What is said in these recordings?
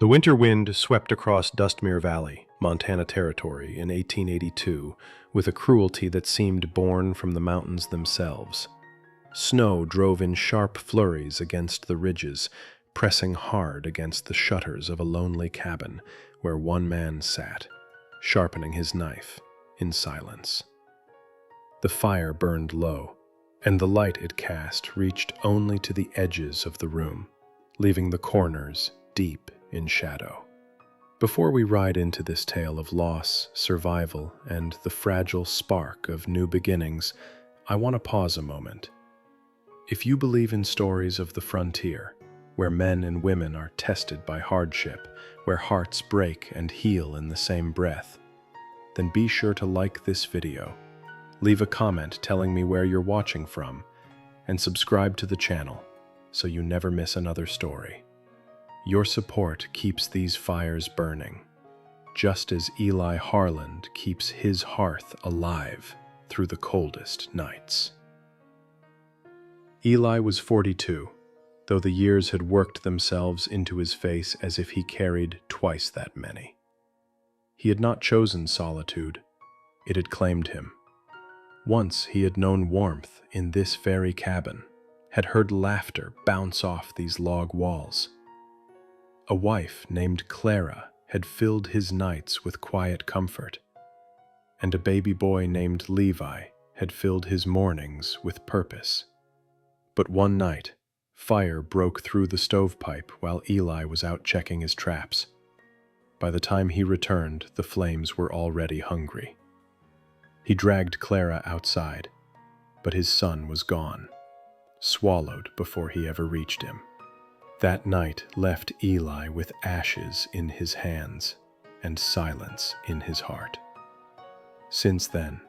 The winter wind swept across Dustmere Valley, Montana Territory, in 1882 with a cruelty that seemed born from the mountains themselves. Snow drove in sharp flurries against the ridges, pressing hard against the shutters of a lonely cabin where one man sat, sharpening his knife in silence. The fire burned low, and the light it cast reached only to the edges of the room, leaving the corners deep in shadow. Before we ride into this tale of loss, survival, and the fragile spark of new beginnings, I want to pause a moment. If you believe in stories of the frontier, where men and women are tested by hardship, where hearts break and heal in the same breath, then be sure to like this video, leave a comment telling me where you're watching from, and subscribe to the channel so you never miss another story. Your support keeps these fires burning, just as Eli Harland keeps his hearth alive through the coldest nights. Eli was 42, though the years had worked themselves into his face as if he carried twice that many. He had not chosen solitude, it had claimed him. Once he had known warmth in this very cabin, had heard laughter bounce off these log walls. A wife named Clara had filled his nights with quiet comfort, and a baby boy named Levi had filled his mornings with purpose. But one night, fire broke through the stovepipe while Eli was out checking his traps. By the time he returned, the flames were already hungry. He dragged Clara outside, but his son was gone, swallowed before he ever reached him. That night left Eli with ashes in his hands and silence in his heart. Since then,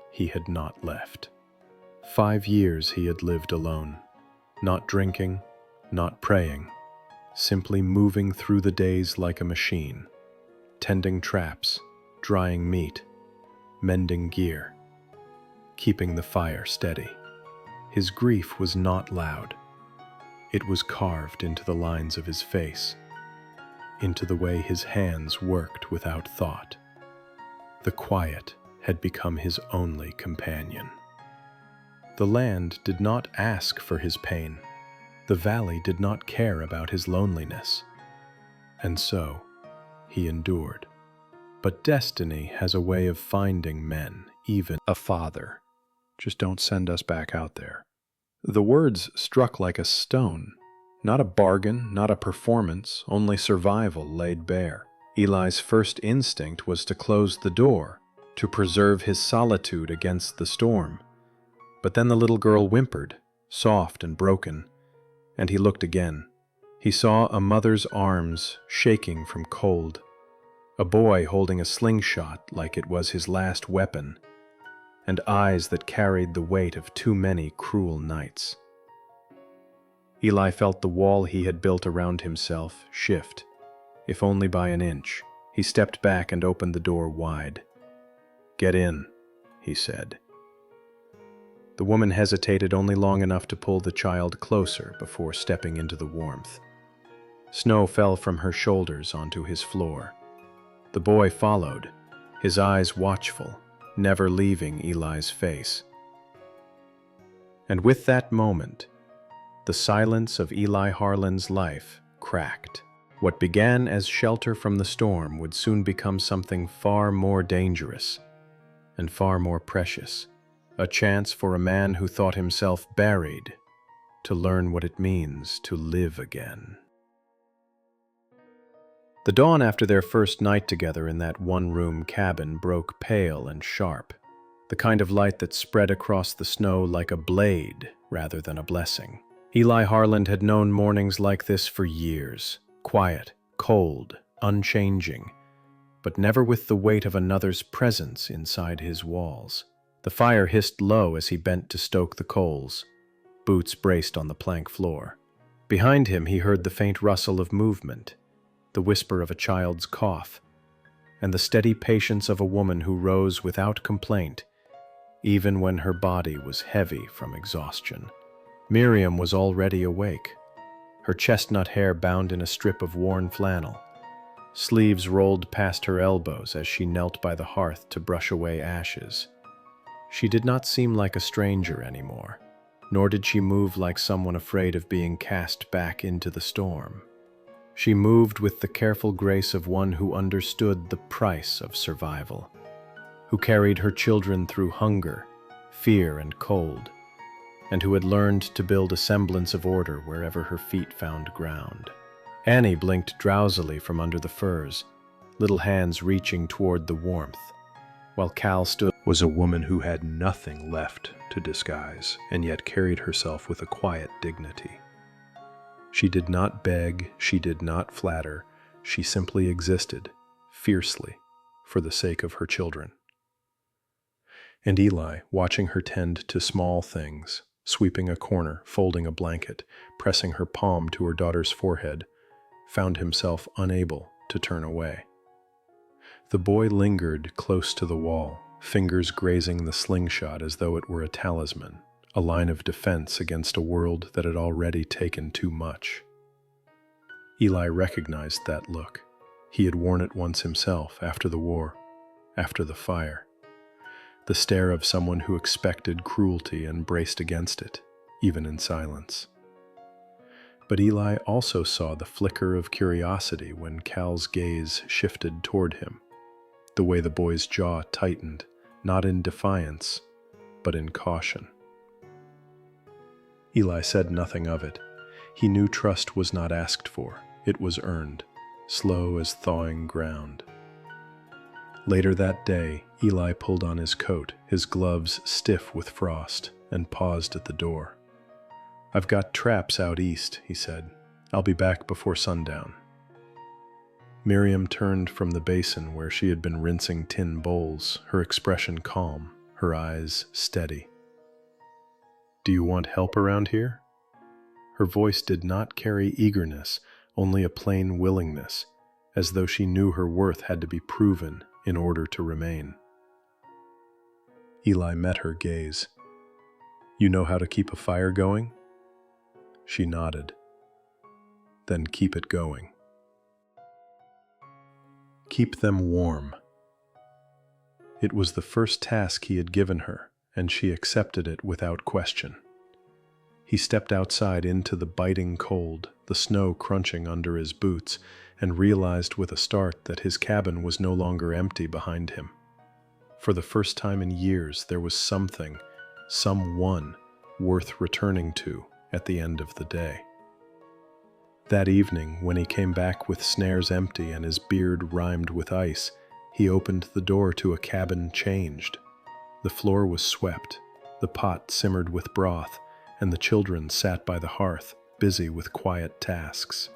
he had not left. 5 years he had lived alone, not drinking, not praying, simply moving through the days like a machine, tending traps, drying meat, mending gear, keeping the fire steady. His grief was not loud. It was carved into the lines of his face, into the way his hands worked without thought. The quiet had become his only companion. The land did not ask for his pain. The valley did not care about his loneliness. And so, he endured. But destiny has a way of finding men, even a father. Just don't send us back out there. The words struck like a stone. Not a bargain, not a performance, only survival laid bare. Eli's first instinct was to close the door, to preserve his solitude against the storm. But then the little girl whimpered, soft and broken, and he looked again. He saw a mother's arms shaking from cold, a boy holding a slingshot like it was his last weapon, and eyes that carried the weight of too many cruel nights. Eli felt the wall he had built around himself shift, if only by an inch. He stepped back and opened the door wide. "Get in," he said. The woman hesitated only long enough to pull the child closer before stepping into the warmth. Snow fell from her shoulders onto his floor. The boy followed, his eyes watchful, never leaving Eli's face. And with that moment, the silence of Eli Harland's life cracked. What began as shelter from the storm would soon become something far more dangerous and far more precious. A chance for a man who thought himself buried to learn what it means to live again. The dawn after their first night together in that one-room cabin broke pale and sharp, the kind of light that spread across the snow like a blade rather than a blessing. Eli Harland had known mornings like this for years, quiet, cold, unchanging, but never with the weight of another's presence inside his walls. The fire hissed low as he bent to stoke the coals, boots braced on the plank floor. Behind him he heard the faint rustle of movement, the whisper of a child's cough, and the steady patience of a woman who rose without complaint, even when her body was heavy from exhaustion. Miriam was already awake, her chestnut hair bound in a strip of worn flannel, Sleeves rolled past her elbows as she knelt by the hearth to brush away ashes. She did not seem like a stranger anymore, nor did she move like someone afraid of being cast back into the storm. She moved with the careful grace of one who understood the price of survival, who carried her children through hunger, fear, and cold, and who had learned to build a semblance of order wherever her feet found ground. Annie blinked drowsily from under the furs, little hands reaching toward the warmth, while Cal stood. Was a woman who had nothing left to disguise, and yet carried herself with a quiet dignity. She did not beg, she did not flatter, she simply existed, fiercely, for the sake of her children. And Eli, watching her tend to small things, sweeping a corner, folding a blanket, pressing her palm to her daughter's forehead, found himself unable to turn away. The boy lingered close to the wall, fingers grazing the slingshot as though it were a talisman, a line of defense against a world that had already taken too much. Eli recognized that look. He had worn it once himself, after the war, after the fire. The stare of someone who expected cruelty and braced against it, even in silence. But Eli also saw the flicker of curiosity when Cal's gaze shifted toward him, the way the boy's jaw tightened, not in defiance, but in caution. Eli said nothing of it. He knew trust was not asked for. It was earned, slow as thawing ground. Later that day, Eli pulled on his coat, his gloves stiff with frost, and paused at the door. "I've got traps out east," he said. "I'll be back before sundown." Miriam turned from the basin where she had been rinsing tin bowls, her expression calm, her eyes steady. "Do you want help around here?" Her voice did not carry eagerness, only a plain willingness, as though she knew her worth had to be proven in order to remain. Eli met her gaze. "You know how to keep a fire going?" She nodded. "Then keep it going. Keep them warm." It was the first task he had given her, and she accepted it without question. He stepped outside into the biting cold, the snow crunching under his boots, and realized with a start that his cabin was no longer empty behind him. For the first time in years, there was something, someone, worth returning to at the end of the day. That evening, when he came back with snares empty and his beard rimed with ice, he opened the door to a cabin changed. The floor was swept, the pot simmered with broth, and the children sat by the hearth, busy with quiet tasks.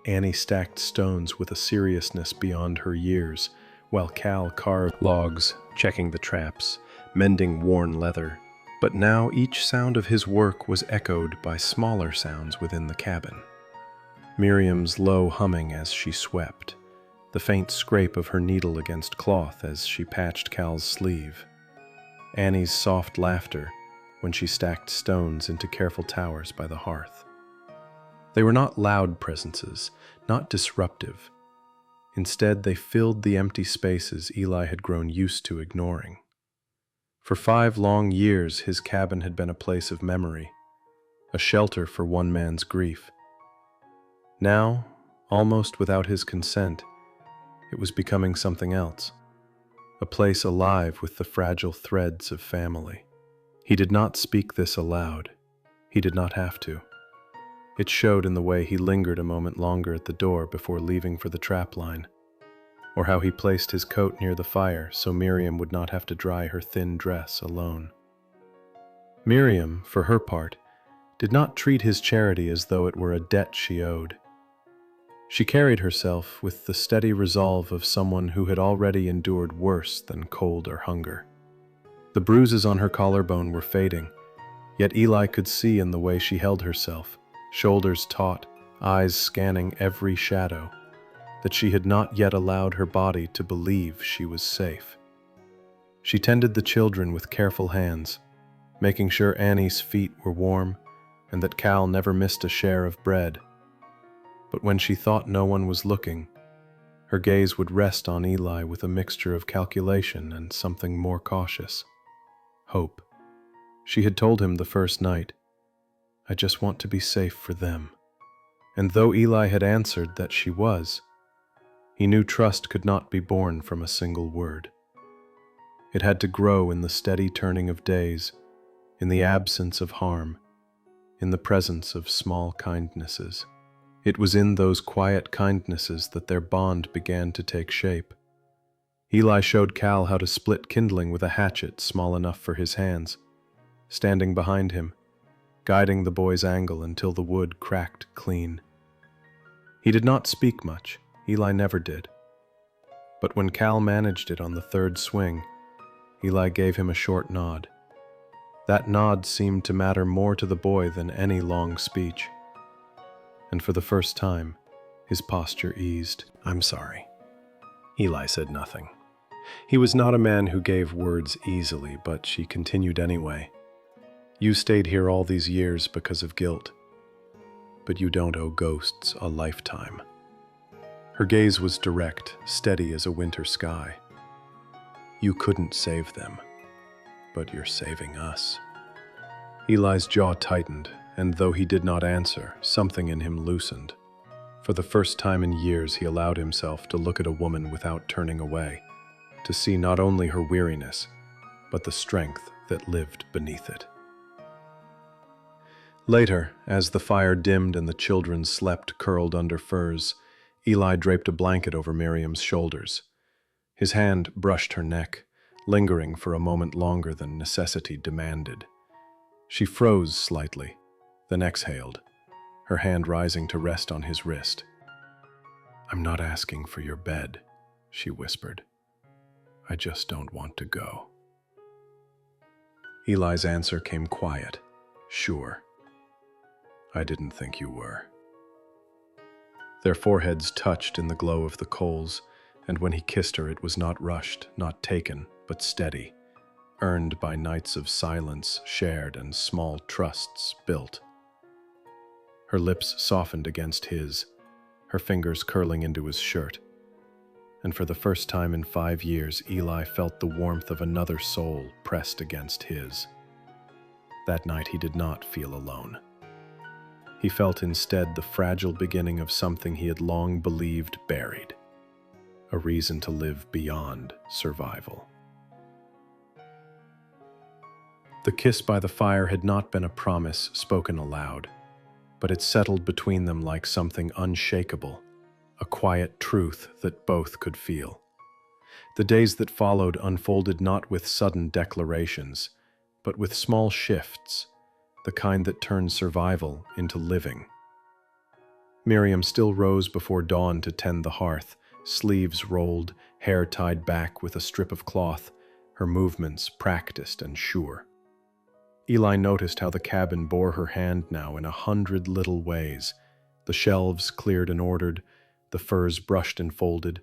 Annie stacked stones with a seriousness beyond her years, while Cal carved logs, checking the traps, mending worn leather. But now each sound of his work was echoed by smaller sounds within the cabin. Miriam's low humming as she swept, the faint scrape of her needle against cloth as she patched Cal's sleeve, Annie's soft laughter when she stacked stones into careful towers by the hearth. They were not loud presences, not disruptive. Instead, they filled the empty spaces Eli had grown used to ignoring. For 5 long years, his cabin had been a place of memory, a shelter for one man's grief. Now, almost without his consent, it was becoming something else, a place alive with the fragile threads of family. He did not speak this aloud. He did not have to. It showed in the way he lingered a moment longer at the door before leaving for the trapline, or how he placed his coat near the fire so Miriam would not have to dry her thin dress alone. Miriam, for her part, did not treat his charity as though it were a debt she owed. She carried herself with the steady resolve of someone who had already endured worse than cold or hunger. The bruises on her collarbone were fading, yet Eli could see in the way she held herself, shoulders taut, eyes scanning every shadow, that she had not yet allowed her body to believe she was safe. She tended the children with careful hands, making sure Annie's feet were warm and that Cal never missed a share of bread. But when she thought no one was looking, Her gaze would rest on Eli with a mixture of calculation and something more cautious. Hope. She had told him the first night, "I just want to be safe for them." And though Eli had answered that she was, he knew trust could not be born from a single word. It had to grow in the steady turning of days, in the absence of harm, in the presence of small kindnesses. It was in those quiet kindnesses that their bond began to take shape. Eli showed Cal how to split kindling with a hatchet small enough for his hands, standing behind him, guiding the boy's angle until the wood cracked clean. He did not speak much, Eli never did. But when Cal managed it on the third swing, Eli gave him a short nod. That nod seemed to matter more to the boy than any long speech. And for the first time, his posture eased. "I'm sorry." Eli said nothing. He was not a man who gave words easily, but she continued anyway. "You stayed here all these years because of guilt, but you don't owe ghosts a lifetime." Her gaze was direct, steady as a winter sky. "You couldn't save them, but you're saving us." Eli's jaw tightened, and though he did not answer, something in him loosened. For the first time in years, he allowed himself to look at a woman without turning away, to see not only her weariness, but the strength that lived beneath it. Later, as the fire dimmed and the children slept curled under furs, Eli draped a blanket over Miriam's shoulders. His hand brushed her neck, lingering for a moment longer than necessity demanded. She froze slightly, then exhaled, her hand rising to rest on his wrist. "I'm not asking for your bed," she whispered. "I just don't want to go." Eli's answer came quiet, sure. "I didn't think you were." Their foreheads touched in the glow of the coals, and when he kissed her it was not rushed, not taken, but steady, earned by nights of silence shared and small trusts built. Her lips softened against his, her fingers curling into his shirt. And for the first time in 5 years, Eli felt the warmth of another soul pressed against his. That night he did not feel alone. He felt instead the fragile beginning of something he had long believed buried, a reason to live beyond survival. The kiss by the fire had not been a promise spoken aloud, but it settled between them like something unshakable, a quiet truth that both could feel. The days that followed unfolded not with sudden declarations, but with small shifts, the kind that turned survival into living. Miriam still rose before dawn to tend the hearth, sleeves rolled, hair tied back with a strip of cloth, her movements practiced and sure. Eli noticed how the cabin bore her hand now in 100 little ways, the shelves cleared and ordered, the furs brushed and folded,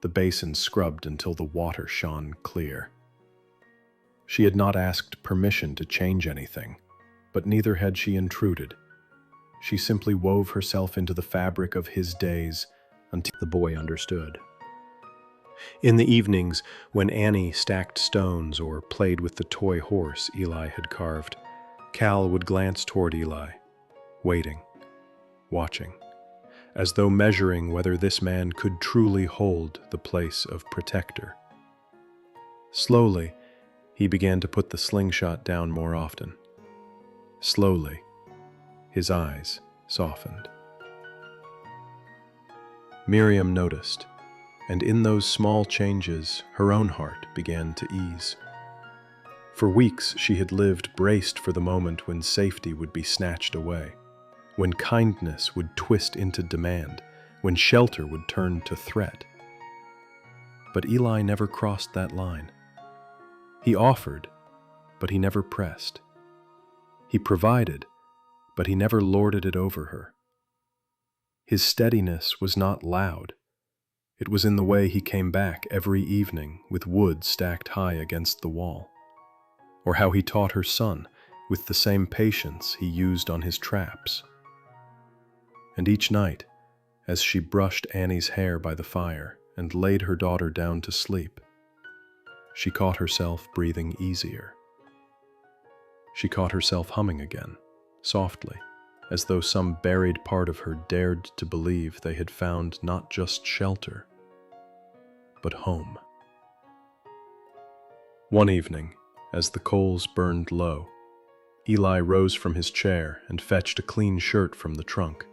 the basin scrubbed until the water shone clear. She had not asked permission to change anything, but neither had she intruded. She simply wove herself into the fabric of his days until the boy understood. In the evenings, when Annie stacked stones or played with the toy horse Eli had carved, Cal would glance toward Eli, waiting, watching, as though measuring whether this man could truly hold the place of protector. Slowly, he began to put the slingshot down more often. Slowly, his eyes softened. Miriam noticed, and in those small changes, her own heart began to ease. For weeks, she had lived braced for the moment when safety would be snatched away, when kindness would twist into demand, when shelter would turn to threat. But Eli never crossed that line. He offered, but he never pressed. He provided, but he never lorded it over her. His steadiness was not loud. It was in the way he came back every evening with wood stacked high against the wall, or how he taught her son with the same patience he used on his traps. And each night, as she brushed Annie's hair by the fire and laid her daughter down to sleep. She caught herself breathing easier. She caught herself humming again, softly, as though some buried part of her dared to believe they had found not just shelter, but home. One evening, as the coals burned low, Eli rose from his chair and fetched a clean shirt from the trunk,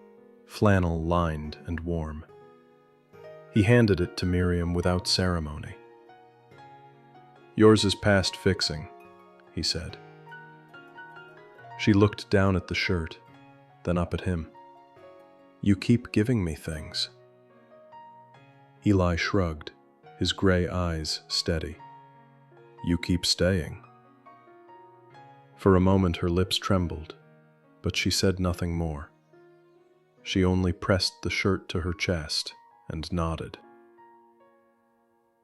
flannel-lined and warm. He handed it to Miriam without ceremony. "Yours is past fixing," he said. She looked down at the shirt, then up at him. "You keep giving me things." Eli shrugged, his gray eyes steady. "You keep staying." For a moment her lips trembled, but she said nothing more. She only pressed the shirt to her chest and nodded.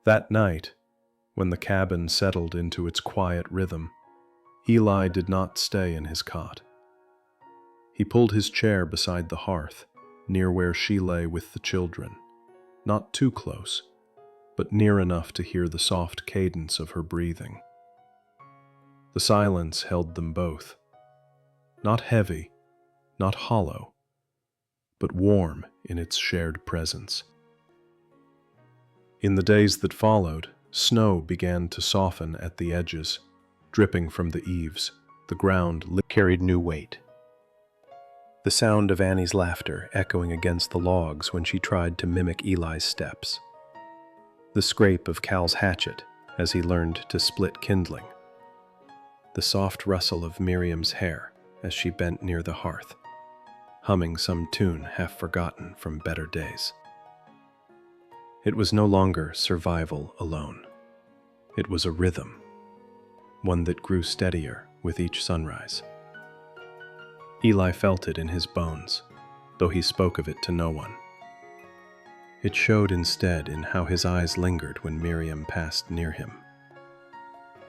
That night, when the cabin settled into its quiet rhythm, Eli did not stay in his cot. He pulled his chair beside the hearth, near where she lay with the children, not too close, but near enough to hear the soft cadence of her breathing. The silence held them both, not heavy, not hollow, but warm in its shared presence. In the days that followed, snow began to soften at the edges, dripping from the eaves. The ground carried new weight. The sound of Annie's laughter echoing against the logs when she tried to mimic Eli's steps. The scrape of Cal's hatchet as he learned to split kindling. The soft rustle of Miriam's hair as she bent near the hearth, humming some tune half forgotten from better days. It was no longer survival alone. It was a rhythm, one that grew steadier with each sunrise. Eli felt it in his bones, though he spoke of it to no one. It showed instead in how his eyes lingered when Miriam passed near him,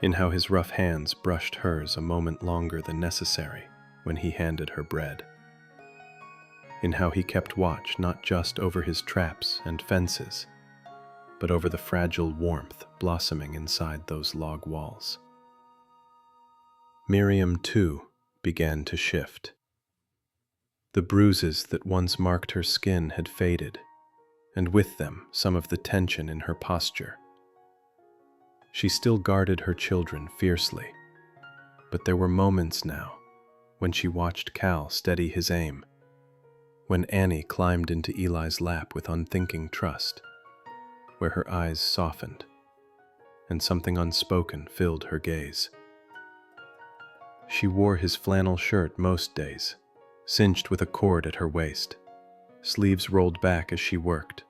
in how his rough hands brushed hers a moment longer than necessary when he handed her bread, in how he kept watch not just over his traps and fences, but over the fragile warmth blossoming inside those log walls. Miriam, too, began to shift. The bruises that once marked her skin had faded, and with them some of the tension in her posture. She still guarded her children fiercely, but there were moments now when she watched Cal steady his aim, when Annie climbed into Eli's lap with unthinking trust, where her eyes softened, and something unspoken filled her gaze. She wore his flannel shirt most days, cinched with a cord at her waist, sleeves rolled back as she worked,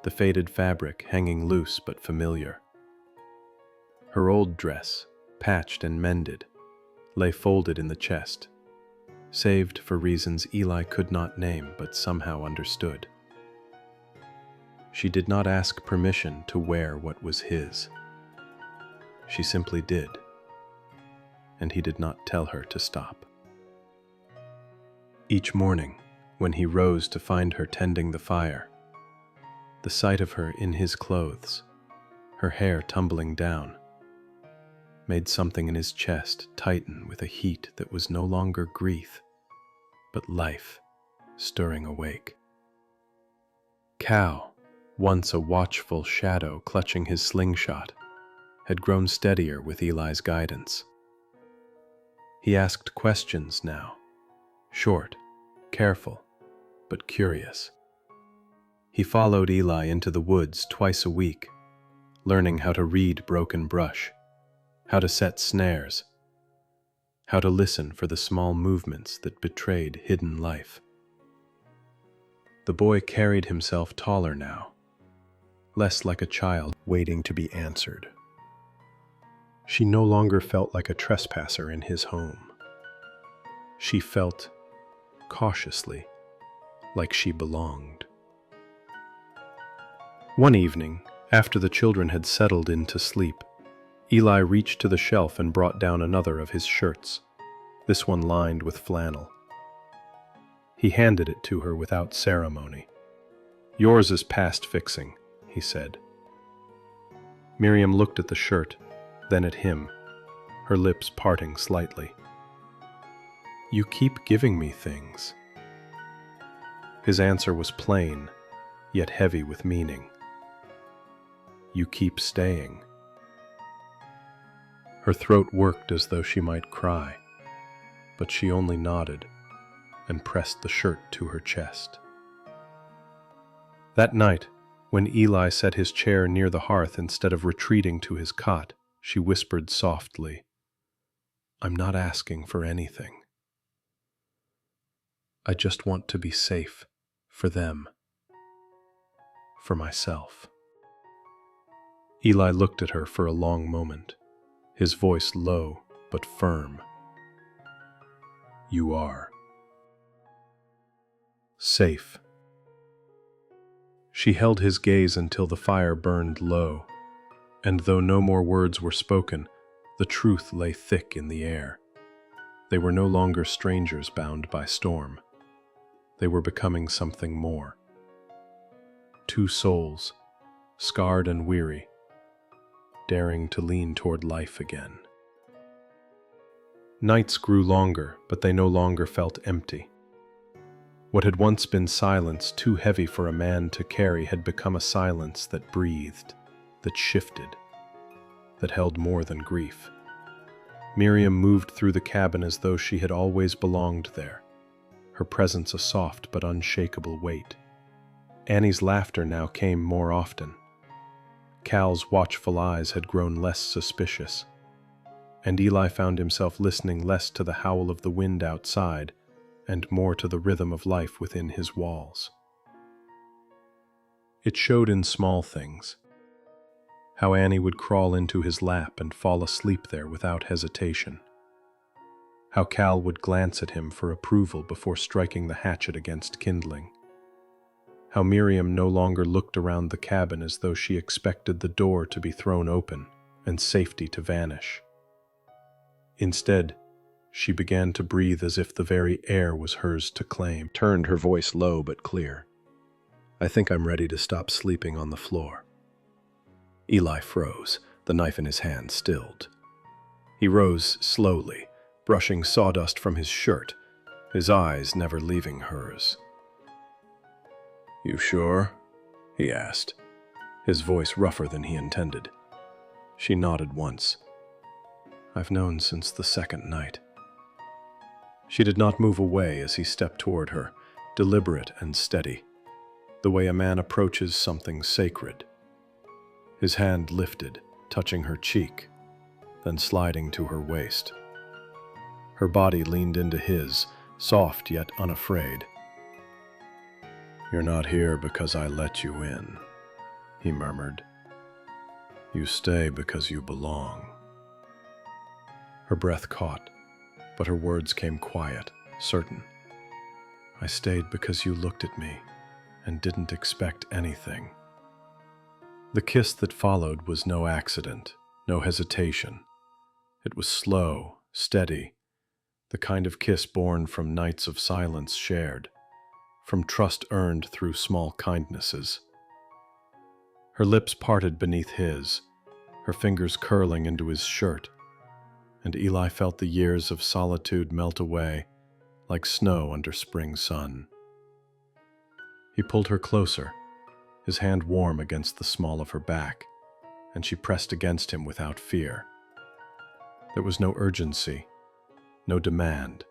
the faded fabric hanging loose but familiar. Her old dress, patched and mended, lay folded in the chest, saved for reasons Eli could not name but somehow understood. She did not ask permission to wear what was his. She simply did, and he did not tell her to stop. Each morning, when he rose to find her tending the fire, the sight of her in his clothes, her hair tumbling down, made something in his chest tighten with a heat that was no longer grief, but life stirring awake. Cal, once a watchful shadow clutching his slingshot, had grown steadier with Eli's guidance. He asked questions now, short, careful, but curious. He followed Eli into the woods twice a week, learning how to read broken brush, how to set snares, how to listen for the small movements that betrayed hidden life. The boy carried himself taller now, less like a child waiting to be answered. She no longer felt like a trespasser in his home. She felt, cautiously, like she belonged. One evening, after the children had settled into sleep, Eli reached to the shelf and brought down another of his shirts, this one lined with flannel. He handed it to her without ceremony. "Yours is past fixing," he said. Miriam looked at the shirt, then at him, her lips parting slightly. You keep giving me things. His answer was plain, yet heavy with meaning. You keep staying. Her throat worked as though she might cry, but she only nodded and pressed the shirt to her chest. That night, when Eli set his chair near the hearth instead of retreating to his cot, she whispered softly, I'm not asking for anything. I just want to be safe for them, for myself. Eli looked at her for a long moment, his voice low but firm. You are safe. She held his gaze until the fire burned low, and though no more words were spoken, the truth lay thick in the air. They were no longer strangers bound by storm. They were becoming something more. Two souls, scarred and weary, daring to lean toward life again. Nights grew longer, but they no longer felt empty. What had once been silence too heavy for a man to carry had become a silence that breathed, that shifted, that held more than grief. Miriam moved through the cabin as though she had always belonged there, her presence a soft but unshakable weight. Annie's laughter now came more often. Cal's watchful eyes had grown less suspicious, and Eli found himself listening less to the howl of the wind outside and more to the rhythm of life within his walls. It showed in small things. How Annie would crawl into his lap and fall asleep there without hesitation. How Cal would glance at him for approval before striking the hatchet against kindling. How Miriam no longer looked around the cabin as though she expected the door to be thrown open and safety to vanish. Instead, she began to breathe as if the very air was hers to claim, turned her voice low but clear. I think I'm ready to stop sleeping on the floor. Eli froze, the knife in his hand stilled. He rose slowly, brushing sawdust from his shirt, his eyes never leaving hers. You sure? He asked, his voice rougher than he intended. She nodded once. I've known since the second night. She did not move away as he stepped toward her, deliberate and steady, the way a man approaches something sacred. His hand lifted, touching her cheek, then sliding to her waist. Her body leaned into his, soft yet unafraid. You're not here because I let you in, he murmured. You stay because you belong. Her breath caught, but her words came quiet, certain. I stayed because you looked at me and didn't expect anything. The kiss that followed was no accident, no hesitation. It was slow, steady, the kind of kiss born from nights of silence shared, from trust earned through small kindnesses. Her lips parted beneath his, her fingers curling into his shirt, and Eli felt the years of solitude melt away like snow under spring sun. He pulled her closer, his hand warm against the small of her back, and she pressed against him without fear. There was no urgency, no demand,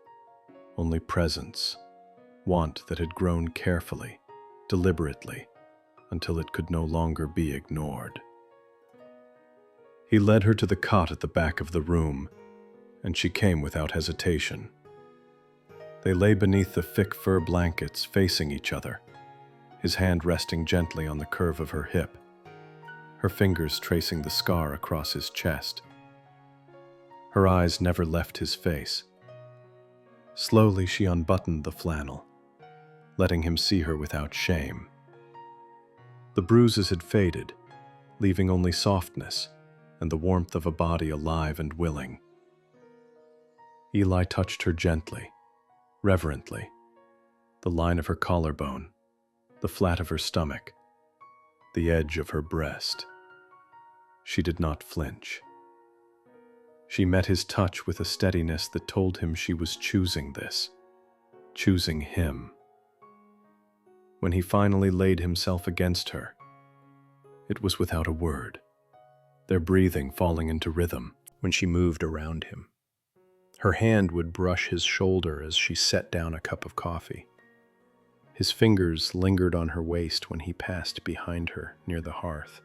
only presence, want that had grown carefully, deliberately, until it could no longer be ignored. He led her to the cot at the back of the room, and she came without hesitation. They lay beneath the thick fur blankets, facing each other, his hand resting gently on the curve of her hip, her fingers tracing the scar across his chest. Her eyes never left his face. Slowly she unbuttoned the flannel, letting him see her without shame. The bruises had faded, leaving only softness and the warmth of a body alive and willing. Eli touched her gently, reverently, the line of her collarbone, the flat of her stomach. the edge of her breast. She did not flinch. She met his touch with a steadiness that told him she was choosing this, choosing him. When he finally laid himself against her, it was without a word, their breathing falling into rhythm when she moved around him. Her hand would brush his shoulder as she set down a cup of coffee. His fingers lingered on her waist when he passed behind her near the hearth.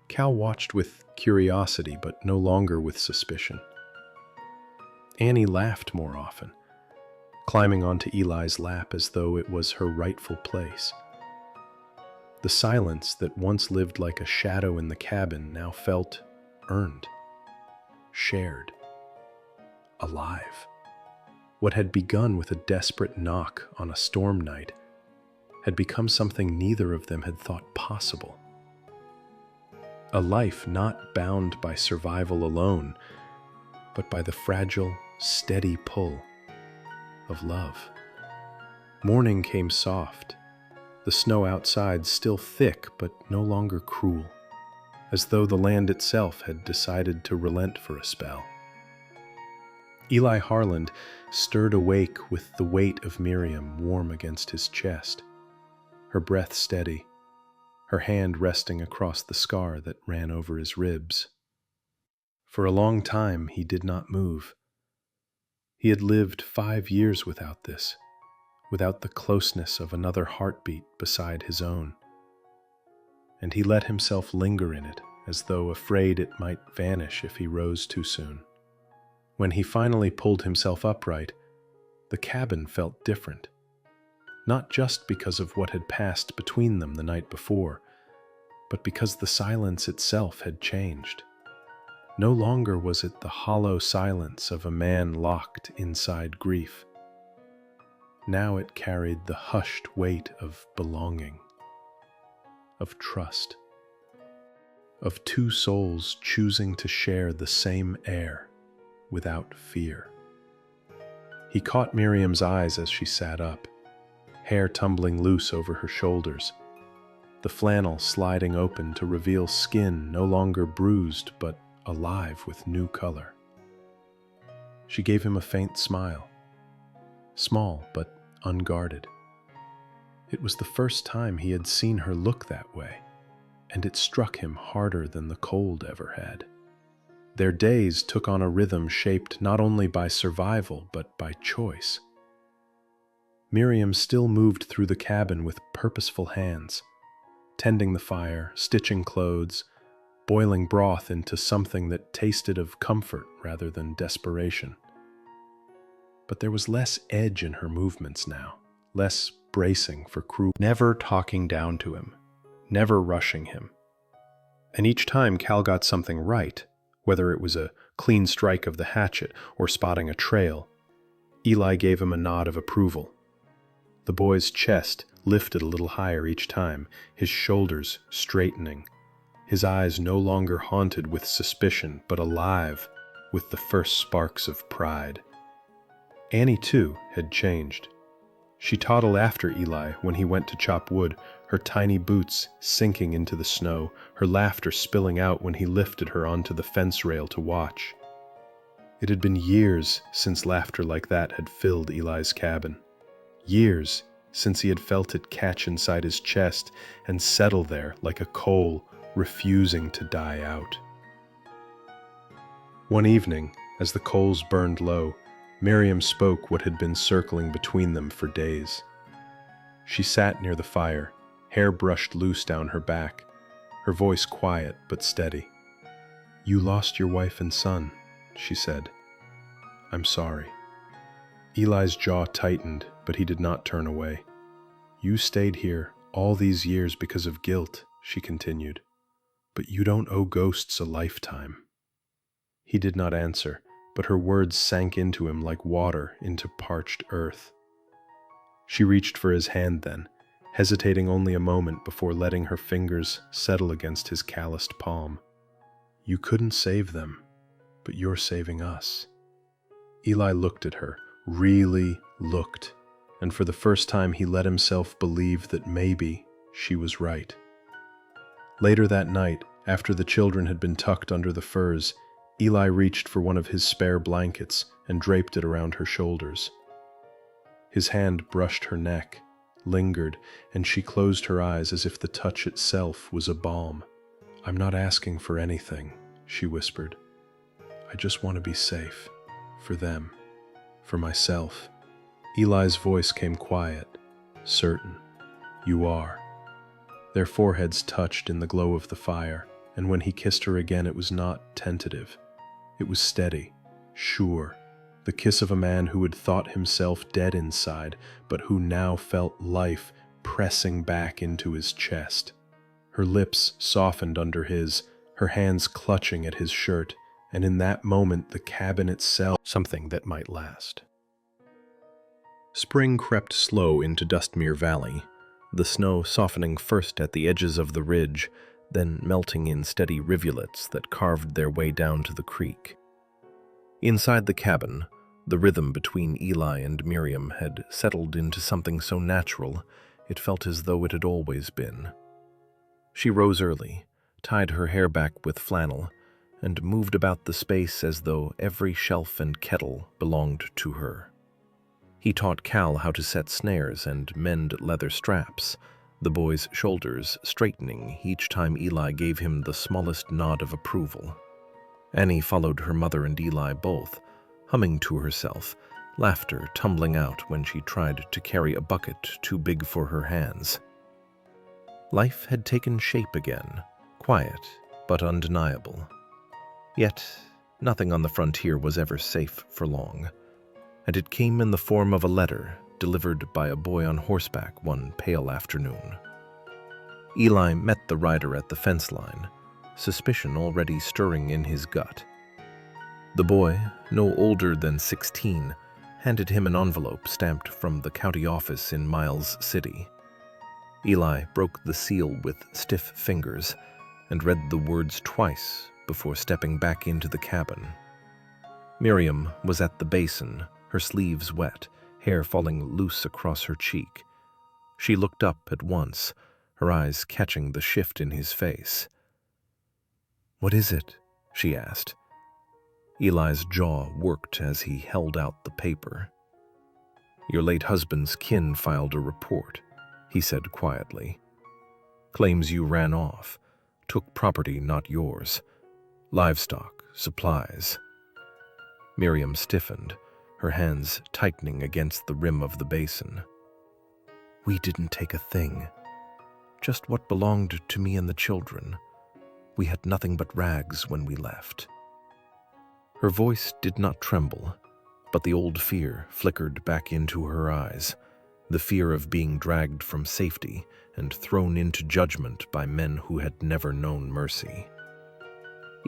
Cal watched with curiosity, but no longer with suspicion. Annie laughed more often, climbing onto Eli's lap as though it was her rightful place. The silence that once lived like a shadow in the cabin now felt earned, shared, alive. What had begun with a desperate knock on a storm night had become something neither of them had thought possible. A life not bound by survival alone, but by the fragile, steady pull of love. Morning came soft, the snow outside still thick but no longer cruel, as though the land itself had decided to relent for a spell. Eli Harland stirred awake with the weight of Miriam warm against his chest, her breath steady, her hand resting across the scar that ran over his ribs. For a long time he did not move. He had lived 5 years without this, without the closeness of another heartbeat beside his own. And he let himself linger in it, as though afraid it might vanish if he rose too soon. When he finally pulled himself upright, the cabin felt different. Not just because of what had passed between them the night before, but because the silence itself had changed. No longer was it the hollow silence of a man locked inside grief. Now it carried the hushed weight of belonging, of trust, of two souls choosing to share the same air without fear. He caught Miriam's eyes as she sat up, hair tumbling loose over her shoulders, the flannel sliding open to reveal skin no longer bruised but alive with new color. She gave him a faint smile, small but unguarded. It was the first time he had seen her look that way, and it struck him harder than the cold ever had. Their days took on a rhythm shaped not only by survival but by choice. Miriam still moved through the cabin with purposeful hands, tending the fire, stitching clothes, boiling broth into something that tasted of comfort rather than desperation. But there was less edge in her movements now, less bracing for cruelty, never talking down to him, never rushing him. And each time Cal got something right, whether it was a clean strike of the hatchet or spotting a trail, Eli gave him a nod of approval. The boy's chest lifted a little higher each time, his shoulders straightening, his eyes no longer haunted with suspicion but alive with the first sparks of pride. Annie, too, had changed. She toddled after Eli when he went to chop wood, her tiny boots sinking into the snow, her laughter spilling out when he lifted her onto the fence rail to watch. It had been years since laughter like that had filled Eli's cabin. Years since he had felt it catch inside his chest and settle there like a coal refusing to die out. One evening, as the coals burned low, Miriam spoke what had been circling between them for days. She sat near the fire, hair brushed loose down her back, her voice quiet but steady. "You lost your wife and son," she said. "I'm sorry." Eli's jaw tightened, but he did not turn away. "You stayed here all these years because of guilt," she continued. "But you don't owe ghosts a lifetime." He did not answer, but her words sank into him like water into parched earth. She reached for his hand then, hesitating only a moment before letting her fingers settle against his calloused palm. "You couldn't save them, but you're saving us." Eli looked at her, really looked, and for the first time he let himself believe that maybe she was right. Later that night, after the children had been tucked under the furs, Eli reached for one of his spare blankets and draped it around her shoulders. His hand brushed her neck, lingered, and she closed her eyes as if the touch itself was a balm. "I'm not asking for anything," she whispered. "I just want to be safe. For them. For myself." Eli's voice came quiet, certain. "You are." Their foreheads touched in the glow of the fire, and when he kissed her again it was not tentative. It was steady, sure, the kiss of a man who had thought himself dead inside, but who now felt life pressing back into his chest. Her lips softened under his, her hands clutching at his shirt, and in that moment the cabin itself, something that might last. Spring crept slow into Dustmere Valley, the snow softening first at the edges of the ridge, then melting in steady rivulets that carved their way down to the creek. Inside the cabin, the rhythm between Eli and Miriam had settled into something so natural it felt as though it had always been. She rose early, tied her hair back with flannel, and moved about the space as though every shelf and kettle belonged to her. He taught Cal how to set snares and mend leather straps, the boy's shoulders straightening each time Eli gave him the smallest nod of approval. Annie followed her mother and Eli both, humming to herself, laughter tumbling out when she tried to carry a bucket too big for her hands. Life had taken shape again, quiet but undeniable. Yet nothing on the frontier was ever safe for long, and it came in the form of a letter delivered by a boy on horseback one pale afternoon. Eli met the rider at the fence line, suspicion already stirring in his gut. The boy, no older than 16, handed him an envelope stamped from the county office in Miles City. Eli broke the seal with stiff fingers and read the words twice before stepping back into the cabin. Miriam was at the basin, her sleeves wet, hair falling loose across her cheek. She looked up at once, her eyes catching the shift in his face. "What is it?" she asked. Eli's jaw worked as he held out the paper. "Your late husband's kin filed a report," he said quietly. "Claims you ran off, took property not yours, livestock, supplies." Miriam stiffened, her hands tightening against the rim of the basin. "We didn't take a thing. Just what belonged to me and the children. We had nothing but rags when we left." Her voice did not tremble, but the old fear flickered back into her eyes, the fear of being dragged from safety and thrown into judgment by men who had never known mercy.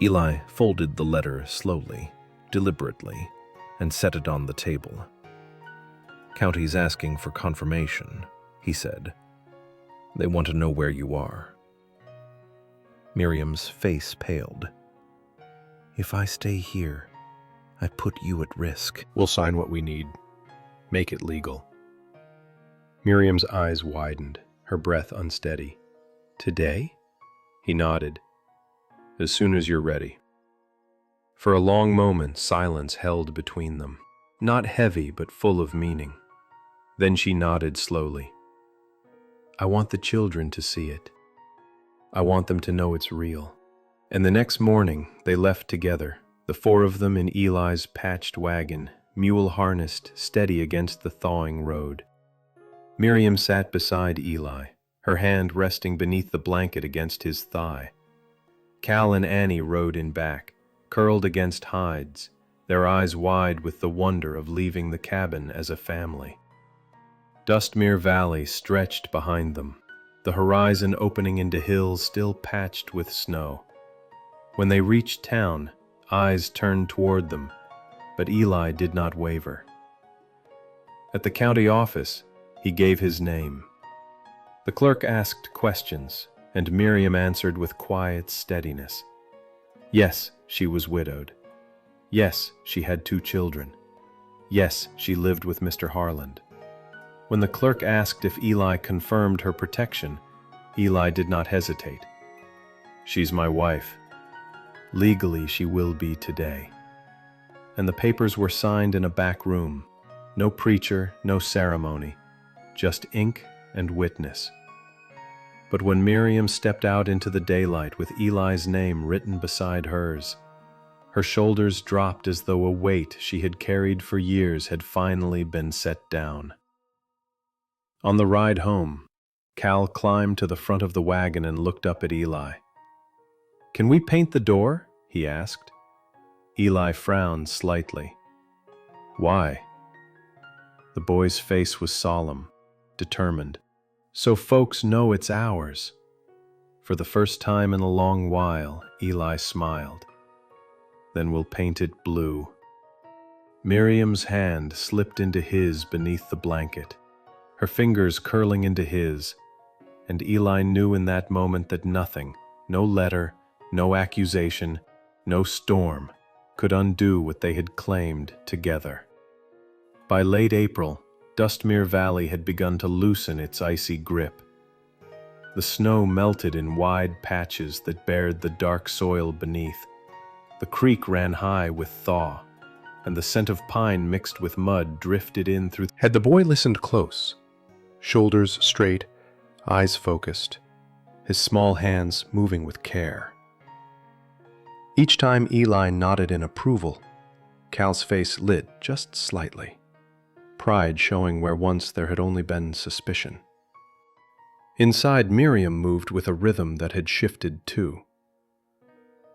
Eli folded the letter slowly, deliberately, and set it on the table. "County's asking for confirmation," he said. "They want to know where you are." Miriam's face paled. "If I stay here, I put you at risk." "We'll sign what we need. Make it legal." Miriam's eyes widened, her breath unsteady. "Today?" He nodded. "As soon as you're ready." For a long moment, silence held between them, not heavy but full of meaning. Then she nodded slowly. "I want the children to see it. I want them to know it's real." And the next morning, they left together, the four of them in Eli's patched wagon, mule harnessed steady against the thawing road. Miriam sat beside Eli, her hand resting beneath the blanket against his thigh. Cal and Annie rode in back, curled against hides, their eyes wide with the wonder of leaving the cabin as a family. Dustmere Valley stretched behind them, the horizon opening into hills still patched with snow. When they reached town, eyes turned toward them, but Eli did not waver. At the county office, he gave his name. The clerk asked questions, and Miriam answered with quiet steadiness. Yes, she was widowed. Yes, she had 2 children. Yes, she lived with Mr. Harland. When the clerk asked if Eli confirmed her protection, Eli did not hesitate. She's my wife. Legally, she will be today. And the papers were signed in a back room. No preacher, no ceremony, just ink and witness. But when Miriam stepped out into the daylight with Eli's name written beside hers, her shoulders dropped as though a weight she had carried for years had finally been set down. On the ride home, Cal climbed to the front of the wagon and looked up at Eli. "Can we paint the door?" he asked. Eli frowned slightly. "Why?" The boy's face was solemn, determined. "So folks know it's ours." For the first time in a long while, Eli smiled. "Then we'll paint it blue." Miriam's hand slipped into his beneath the blanket, her fingers curling into his, and Eli knew in that moment that nothing, no letter, no accusation, no storm, could undo what they had claimed together. By late April, Dustmere Valley had begun to loosen its icy grip. The snow melted in wide patches that bared the dark soil beneath. The creek ran high with thaw, and the scent of pine mixed with mud drifted in through. Had the boy listened close, shoulders straight, eyes focused, his small hands moving with care. Each time Eli nodded in approval, Cal's face lit just slightly, pride showing where once there had only been suspicion. Inside, Miriam moved with a rhythm that had shifted too.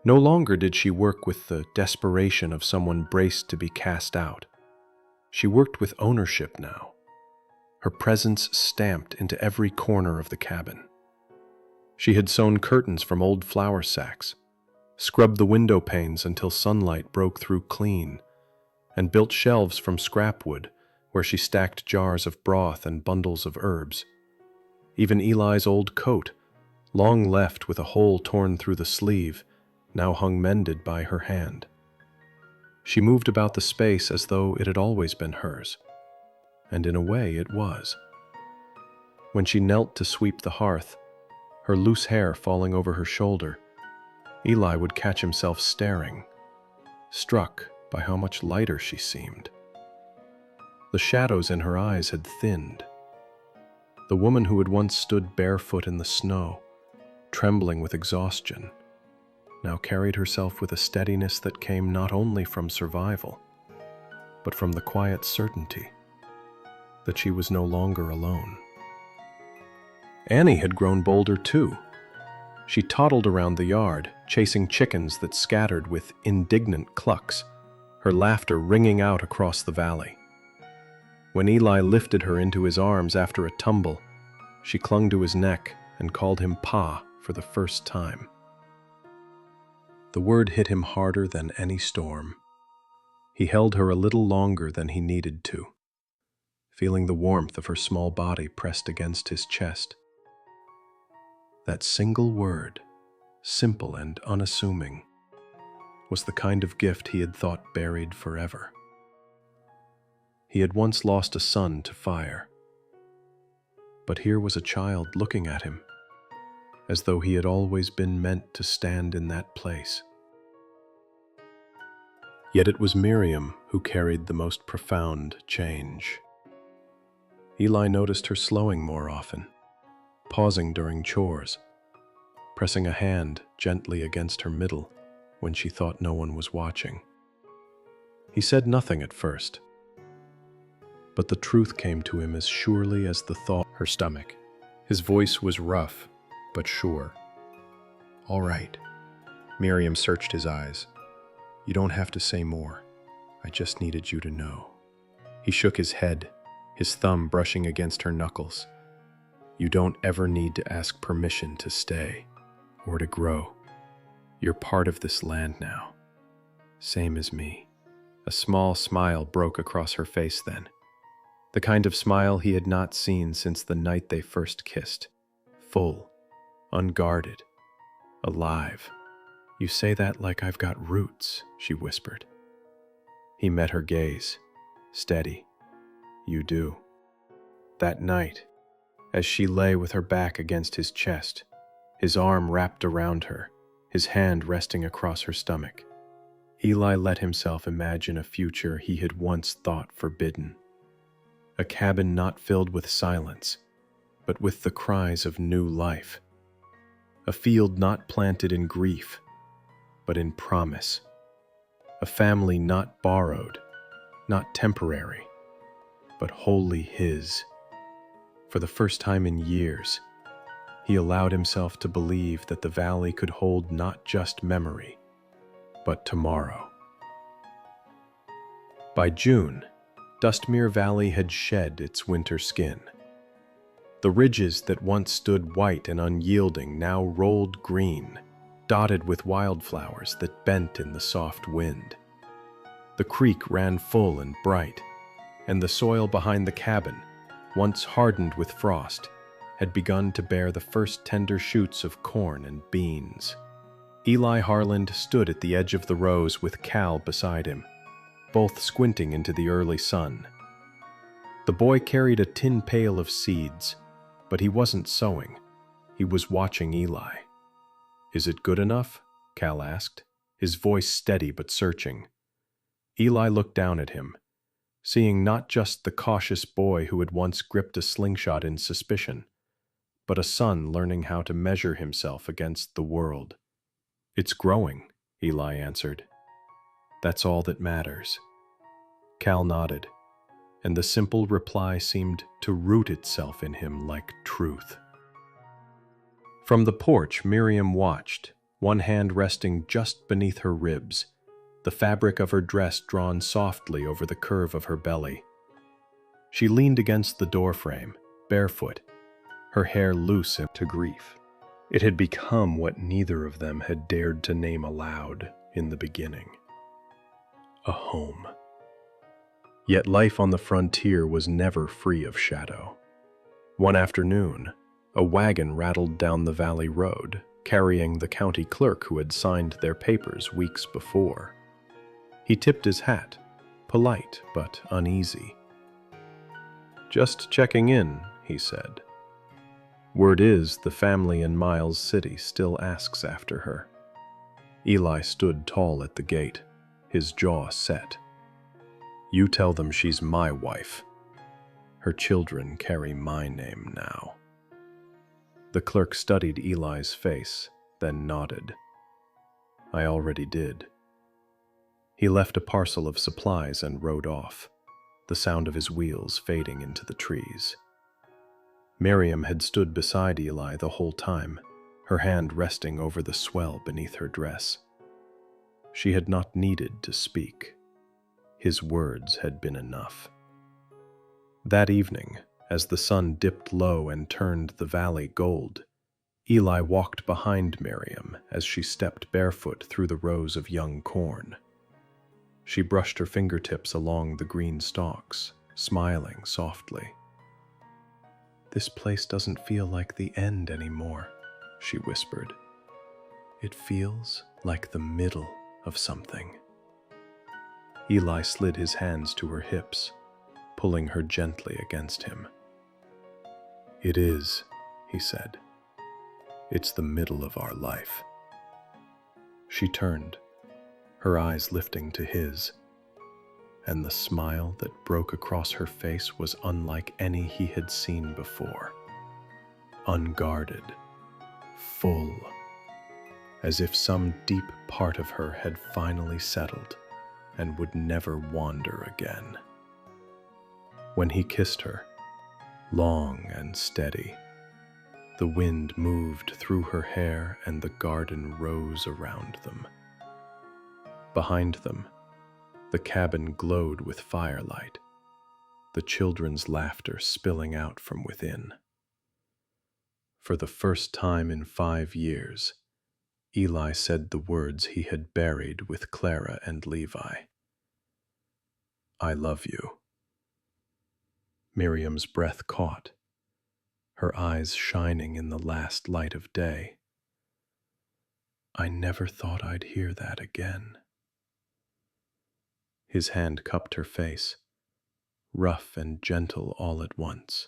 No longer did she work with the desperation of someone braced to be cast out. She worked with ownership now, her presence stamped into every corner of the cabin. She had sewn curtains from old flour sacks, scrubbed the window panes until sunlight broke through clean, and built shelves from scrap wood where she stacked jars of broth and bundles of herbs. Even Eli's old coat, long left with a hole torn through the sleeve, now hung mended by her hand. She moved about the space as though it had always been hers, and in a way it was. When she knelt to sweep the hearth, her loose hair falling over her shoulder, Eli would catch himself staring, struck by how much lighter she seemed. The shadows in her eyes had thinned. The woman who had once stood barefoot in the snow, trembling with exhaustion, now carried herself with a steadiness that came not only from survival, but from the quiet certainty that she was no longer alone. Annie had grown bolder too. She toddled around the yard, chasing chickens that scattered with indignant clucks, her laughter ringing out across the valley. When Eli lifted her into his arms after a tumble, she clung to his neck and called him Pa for the first time. The word hit him harder than any storm. He held her a little longer than he needed to, feeling the warmth of her small body pressed against his chest. That single word, simple and unassuming, was the kind of gift he had thought buried forever. He had once lost a son to fire, but here was a child looking at him, as though he had always been meant to stand in that place. Yet it was Miriam who carried the most profound change. Eli noticed her slowing more often, pausing during chores, pressing a hand gently against her middle when she thought no one was watching. He said nothing at first, but the truth came to him as surely as the thought. Her stomach. His voice was rough, but sure. "All right." Miriam searched his eyes. "You don't have to say more. I just needed you to know." He shook his head, his thumb brushing against her knuckles. "You don't ever need to ask permission to stay or to grow. You're part of this land now, same as me." A small smile broke across her face then, the kind of smile he had not seen since the night they first kissed. Full, unguarded, alive. "You say that like I've got roots," she whispered. He met her gaze, steady. "You do." That night, as she lay with her back against his chest, his arm wrapped around her, his hand resting across her stomach. Eli let himself imagine a future he had once thought forbidden. A cabin not filled with silence, but with the cries of new life. A field not planted in grief, but in promise. A family not borrowed, not temporary, but wholly his. For the first time in years, he allowed himself to believe that the valley could hold not just memory, but tomorrow. By June, Dustmere Valley had shed its winter skin. The ridges that once stood white and unyielding now rolled green, dotted with wildflowers that bent in the soft wind. The creek ran full and bright, and the soil behind the cabin, once hardened with frost, had begun to bear the first tender shoots of corn and beans. Eli Harland stood at the edge of the rows with Cal beside him, both squinting into the early sun. The boy carried a tin pail of seeds, but he wasn't sowing. He was watching Eli. "Is it good enough?" Cal asked, his voice steady but searching. Eli looked down at him, seeing not just the cautious boy who had once gripped a slingshot in suspicion, but a son learning how to measure himself against the world. "It's growing," Eli answered. "That's all that matters." Cal nodded, and the simple reply seemed to root itself in him like truth. From the porch, Miriam watched, one hand resting just beneath her ribs, the fabric of her dress drawn softly over the curve of her belly. She leaned against the doorframe, barefoot, her hair loose to grief. It had become what neither of them had dared to name aloud in the beginning: a home. Yet life on the frontier was never free of shadow. One afternoon, a wagon rattled down the valley road, carrying the county clerk who had signed their papers weeks before. He tipped his hat, polite but uneasy. "Just checking in," he said. "Word is the family in Miles City still asks after her." Eli stood tall at the gate, his jaw set. "You tell them she's my wife. Her children carry my name now." The clerk studied Eli's face, then nodded. "I already did." He left a parcel of supplies and rode off, the sound of his wheels fading into the trees. Miriam had stood beside Eli the whole time, her hand resting over the swell beneath her dress. She had not needed to speak. His words had been enough. That evening, as the sun dipped low and turned the valley gold, Eli walked behind Miriam as she stepped barefoot through the rows of young corn. She brushed her fingertips along the green stalks, smiling softly. "This place doesn't feel like the end anymore," she whispered. "It feels like the middle of something." Eli slid his hands to her hips, pulling her gently against him. "It is," he said. "It's the middle of our life." She turned, her eyes lifting to his, and the smile that broke across her face was unlike any he had seen before. Unguarded, full, as if some deep part of her had finally settled and would never wander again. When he kissed her, long and steady, the wind moved through her hair and the garden rose around them. Behind them, the cabin glowed with firelight, the children's laughter spilling out from within. For the first time in 5 years, Eli said the words he had buried with Clara and Levi. "I love you." Miriam's breath caught, her eyes shining in the last light of day. "I never thought I'd hear that again." His hand cupped her face, rough and gentle all at once.